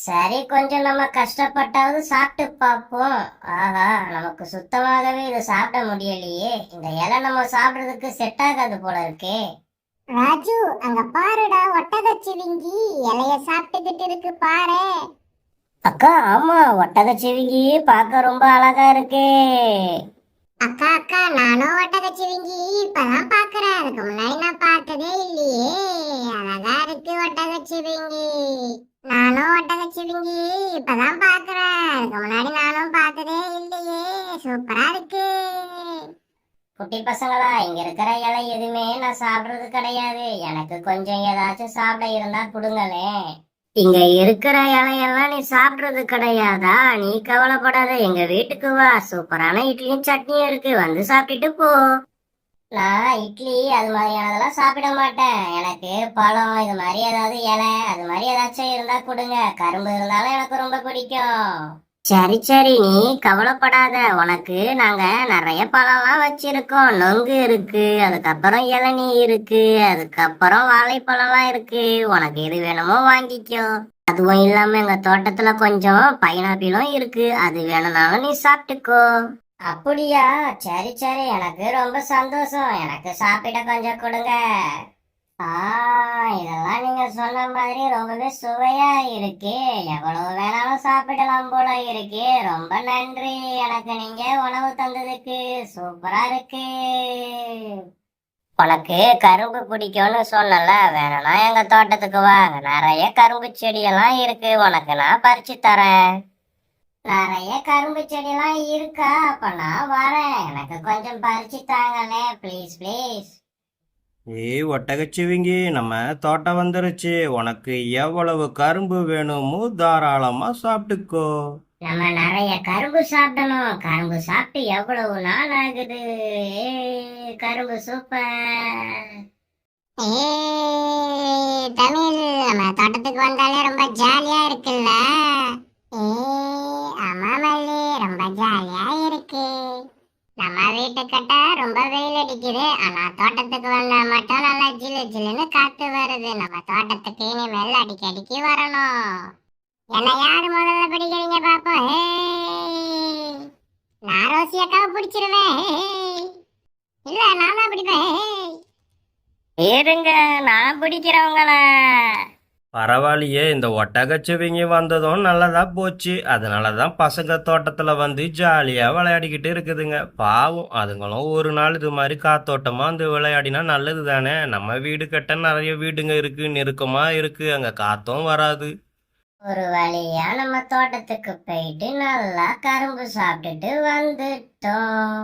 சரி, கொஞ்சம் நம்ம கஷ்டப்பட்டாவது சாப்பிட்டு பார்ப்போம். ஆஹா, நமக்கு சுத்தமாகவே இது சாப்பிட முடியலையே. இந்த இலை நம்ம சாப்பிடுறதுக்கு செட் ஆகாது போல இருக்கே. ராஜு, அங்க பாருடா, ஒட்டகச்சிவிங்கி இலைய சாப்பிட்டுக்கிட்டு இருக்கு பாரு. அக்கா, ஆமா, ஒட்டகச்சிவிங்கி பார்க்க ரொம்ப அழகா இருக்கே. அக்கா அக்கா, நானும் ஒட்டகச்சிவிங்கி இப்பதான் பாக்குறேன். அதுக்கு முன்னாடி நான் பார்த்ததே இல்லையே. அழகா இருக்கு ஒட்டகச்சிவிங்கி. நானும் ஒட்டகச்சிவிங்கி இப்பதான் பாக்குறேன். அதுக்கு முன்னாடி நானும் பார்த்ததே இல்லையே. சூப்பரா இருக்கு. குட்டி பசங்களா, இங்க இருக்கிற இலை எதுவுமே நான் சாப்பிடுறது கிடையாது. எனக்கு கொஞ்சம் ஏதாச்சும் சாப்பிட இருந்தா கொடுங்களேன். இங்க இருக்கிற இலையெல்லாம் நீ சாப்பிடுறது கிடையாதா? நீ கவலைப்படாத, எங்க வீட்டுக்கு வா, சூப்பரான இட்லியும் சட்னியும் இருக்கு, வந்து சாப்பிட்டுட்டு போ. நான் இட்லி அது மாதிரியானதெல்லாம் சாப்பிட மாட்டேன். எனக்கு பழம் இது மாதிரி ஏதாவது இலை அது மாதிரி ஏதாச்சும் இருந்தா கொடுங்க. கரும்பு இருந்தாலும் எனக்கு ரொம்ப பிடிக்கும். சரி சரி, நீ கவலைப்படாத, உனக்கு நாங்க நிறைய பழம்லாம் வச்சிருக்கோம். நொங்கு இருக்கு, அதுக்கப்புறம் இளநீ இருக்கு, அதுக்கப்புறம் வாழைப்பழம்லாம் இருக்கு. உனக்கு எது வேணுமோ வாங்கிக்கோ. அதுவும் இல்லாம எங்க தோட்டத்துல கொஞ்சம் பைனாப்பிளும் இருக்கு, அது வேணும்னாலும் நீ சாப்பிட்டுக்கோ. அப்படியா? சரி சரி, எனக்கு ரொம்ப சந்தோஷம். எனக்கு சாப்பிட கொஞ்சம் கொடுங்க. ஆ, இதெல்லாம் நீங்க சொன்ன மாதிரி ரொம்பவே சுவையா இருக்கு. எவ்வளவு வேணாலும் சாப்பிடலாம் போல இருக்கு. ரொம்ப நன்றி, எனக்கு நீங்க உணவு தந்ததுக்கு. சூப்பரா இருக்கு. உனக்கு கரும்பு பிடிக்கும்னு சொன்னல, வேணும்னா எங்க தோட்டத்துக்கு வா, நிறைய கரும்பு செடியெல்லாம் இருக்கு, உனக்கு நான் பறிச்சு தரேன். நிறைய கரும்பு செடியெல்லாம் இருக்கா? அப்ப நான் வரேன், எனக்கு கொஞ்சம் பறிச்சு தாங்களே, ப்ளீஸ் ப்ளீஸ். ஏய் ஒட்டகச்சிவிங்கி, நம்ம தோட்டம் வந்துருச்சு. உனக்கு எவ்வளவு கரும்பு வேணுமோ தாராளமா சாப்பிட்டுக்கோ. நம்ம நிறைய கரும்பு சாப்பிடணும். கரும்பு சாப்பிட்டு எவ்வளவு நாள் ஆகுது. கரும்பு சூப்பர். ஏய் தமிழ், நம்ம தோட்டத்துக்கு வந்தாலே ரொம்ப ஜாலியா இருக்குல்ல? ஆமா மல்லி, ரொம்ப ஜாலியா இருக்கு. நம்ம வீட்டுக்கிட்ட ரொம்ப வெயில் அடிக்குது, ஆனா தோட்டத்துக்கு வந்தா மட்டும் நல்லா ஜிலு ஜிலுன்னு காத்து வருது. நம்ம தோட்டத்துக்கு இனிமேல் அடிக்கடிக்கு வரணும். என்ன யாரு முதல்ல பிடிக்கிறீங்க பாப்போம். நான் ரோசி அக்காவை பிடிச்சிருவேன். இல்ல, நான் தான் பிடிப்பேன். இருங்க, நான் பிடிக்கிறவங்கள. பரவாயில்லையே, இந்த ஒட்டகச்சிவிங்கி வந்ததும் நல்லதா போச்சு. அதனாலதான் பசங்க தோட்டத்துல வந்து ஜாலியா விளையாடிக்கிட்டு இருக்குதுங்க. பாவம், அதுங்களும் ஒரு நாள் இது மாதிரி காத்தோட்டமா வந்து விளையாடினா நல்லது தானே. நம்ம வீடு கட்ட நிறைய வீடுங்க இருக்கு, நெருக்கமா இருக்கு, அங்க காத்தும் வராது. ஒரு வழியா நம்ம தோட்டத்துக்கு போயிட்டு நல்லா கரும்பு சாப்பிட்டுட்டு வந்துட்டோம்.